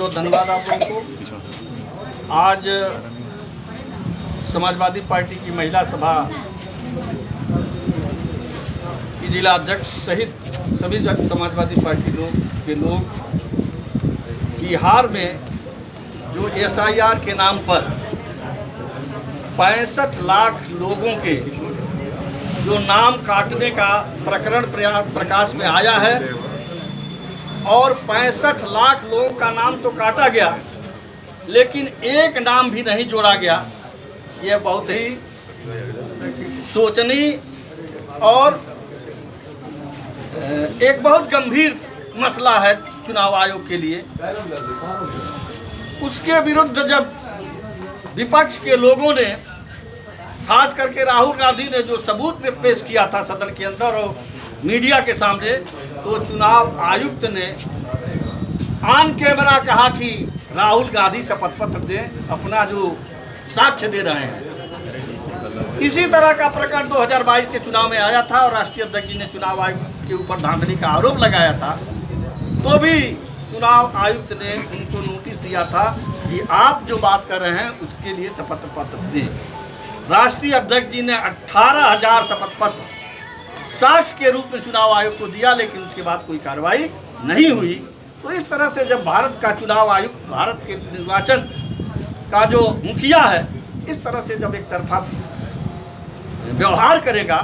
बहुत धन्यवाद आप लोगों को। आज समाजवादी पार्टी की महिला सभा की जिला अध्यक्ष सहित सभी समाजवादी पार्टी के लोग बिहार में जो SIR के नाम पर 65 लाख लोगों के जो नाम काटने का प्रकरण प्रकाश में आया है और 65 लाख लोगों का नाम तो काटा गया, लेकिन एक नाम भी नहीं जोड़ा गया। यह बहुत ही सोचनीय और एक बहुत गंभीर मसला है चुनाव आयोग के लिए। उसके विरुद्ध जब विपक्ष के लोगों ने, खास करके राहुल गांधी ने जो सबूत पेश किया था सदन के अंदर और मीडिया के सामने, तो चुनाव आयुक्त ने ऑन कैमरा कहा कि राहुल गांधी शपथ पत्र दें, अपना जो साक्ष्य दे रहे हैं। इसी तरह का प्रकरण 2022 के चुनाव में आया था और राष्ट्रीय अध्यक्ष जी ने चुनाव आयुक्त के ऊपर धांधली का आरोप लगाया था, तो भी चुनाव आयुक्त ने उनको नोटिस दिया था कि आप जो बात कर रहे हैं उसके लिए शपथ पत्र दें। राष्ट्रीय अध्यक्ष जी ने 18,000 शपथ पत्र साक्ष्य के रूप में चुनाव आयोग को दिया, लेकिन उसके बाद कोई कार्रवाई नहीं हुई। तो इस तरह से जब भारत का चुनाव आयुक्त, भारत के निर्वाचन का जो मुखिया है, इस तरह से जब एक तरफा व्यवहार करेगा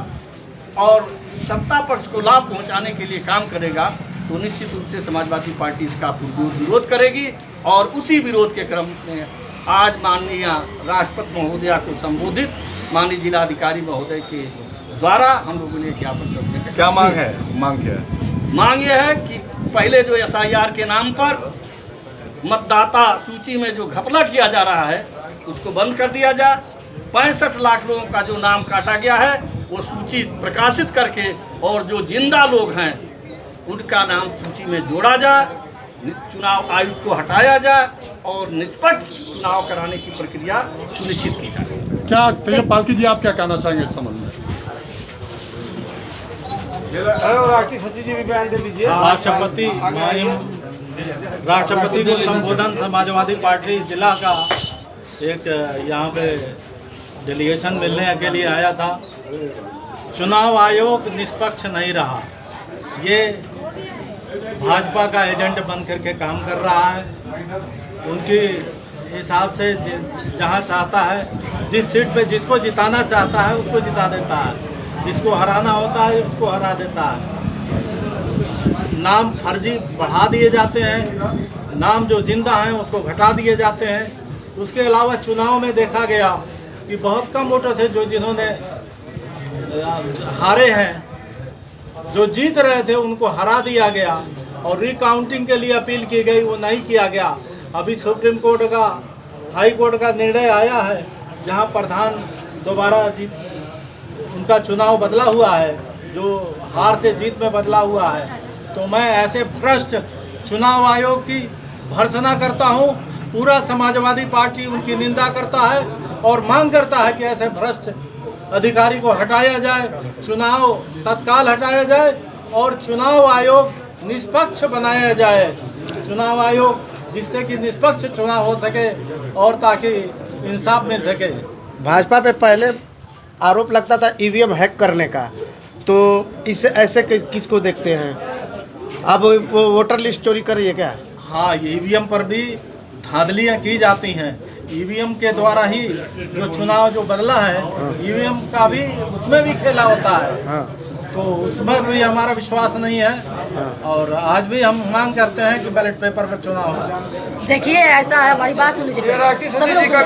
और सत्ता पक्ष को लाभ पहुंचाने के लिए काम करेगा, तो निश्चित रूप से समाजवादी पार्टी इसका विरोध करेगी। और उसी विरोध के क्रम में आज माननीय राष्ट्रपति महोदया को संबोधित माननीय जिलाधिकारी महोदय के द्वारा हम लोगों ने ज्ञापन सौंपने का क्या मांग है? मांग क्या है? मांग यह है कि पहले जो SIR के नाम पर मतदाता सूची में जो घपला किया जा रहा है उसको बंद कर दिया जाए। 65 लाख लोगों का जो नाम काटा गया है वो सूची प्रकाशित करके और जो जिंदा लोग हैं उनका नाम सूची में जोड़ा जाए, चुनाव आयुक्त को हटाया जाए और निष्पक्ष चुनाव कराने की प्रक्रिया सुनिश्चित की जाए। क्या तेजपाल जी आप क्या कहना चाहेंगे इस संबंध में? राष्ट्रपति को संबोधन समाजवादी पार्टी जिला का एक यहाँ पे डेलीगेशन मिलने के लिए आया था। चुनाव आयोग निष्पक्ष नहीं रहा, ये भाजपा का एजेंट बन करके काम कर रहा है। उनके हिसाब से जहाँ चाहता है, जिस सीट पे जिसको जिताना चाहता है उसको जिता देता है, जिसको हराना होता है उसको हरा देता है। नाम फर्जी बढ़ा दिए जाते हैं, नाम जो जिंदा हैं उसको घटा दिए जाते हैं। उसके अलावा चुनाव में देखा गया कि बहुत कम वोटों से जो जिन्होंने हारे हैं, जो जीत रहे थे उनको हरा दिया गया और रिकाउंटिंग के लिए अपील की गई, वो नहीं किया गया। अभी सुप्रीम कोर्ट का, हाई कोर्ट का निर्णय आया है जहां प्रधान दोबारा जीत, उनका चुनाव बदला हुआ है, जो हार से जीत में बदला हुआ है। तो मैं ऐसे भ्रष्ट चुनाव आयोग की भर्त्सना करता हूं। पूरा समाजवादी पार्टी उनकी निंदा करता है और मांग करता है कि ऐसे भ्रष्ट अधिकारी को हटाया जाए, चुनाव तत्काल हटाया जाए और चुनाव आयोग निष्पक्ष बनाया जाए। चुनाव आयोग जिससे कि निष्पक्ष चुनाव हो सके और ताकि इंसाफ मिल सके। भाजपा पे पहले आरोप लगता था EVM हैक करने का, तो इस ऐसे किसको देखते हैं? अब वो वोटर लिस्ट चोरी कर रही है क्या? हाँ, EVM पर भी धांधलियाँ की जाती हैं। EVM के द्वारा ही जो चुनाव जो बदला है, EVM का भी उसमें भी खेला होता है। तो उसमें भी हमारा विश्वास नहीं है और आज भी हम मांग करते हैं कि बैलेट पेपर पर चुनाव हो। देखिए, ऐसा है, हमारी बात सुन लीजिए। सभी लोग कह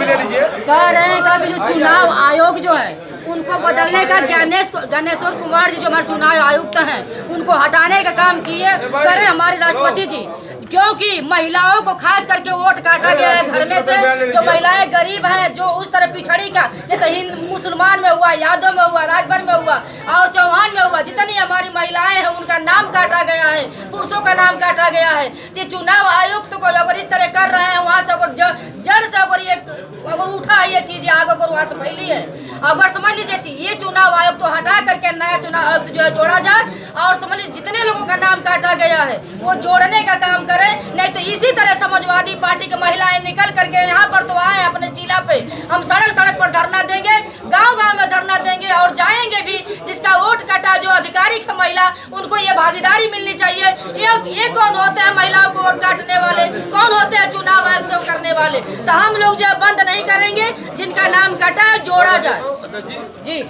रहे हैं कि जो चुनाव आयोग जो है उनको बदलने का ज्ञानेश्वर कुमार जी जो हमारे चुनाव आयुक्त हैं उनको हटाने का काम किए करें हमारे राष्ट्रपति जी, क्योंकि महिलाओं को खास करके वोट काटा गया है घर में से। जो महिलाएं गरीब हैं, जो उस तरह पिछड़ी का, जैसे हिंदू मुसलमान में हुआ, यादव में हुआ, राजभर में हुआ और चौहान में हुआ, जितनी हमारी महिलाएं हैं उनका नाम काटा गया है, पुरुषों का नाम काटा गया है। ये चुनाव आयुक्त को अगर इस तरह कर रहे हैं, वहाँ से अगर जड़ से अगर उठा है ये चीज़ आगे अगर वहाँ से फैली है, अगर समझ लीजिए ये चुनाव आयोग तो हटा करके नया चुनाव आयुक्त जो है जोड़ा जाए और समझ लीजिए जितने लोगों का नाम काटा गया है वो जोड़ने का काम करें, नहीं तो इसी तरह समाजवादी पार्टी गांव-गांव में धरना देंगे और जाएंगे भी। जिसका वोट कटा जो अधिकारी का महिला, उनको ये भागीदारी मिलनी चाहिए। ये कौन होते हैं महिलाओं को वोट काटने वाले, कौन होते हैं चुनाव आयोग से करने वाले? तो हम लोग जो बंद नहीं करेंगे, जिनका नाम कटा है जोड़ा जाए। जी।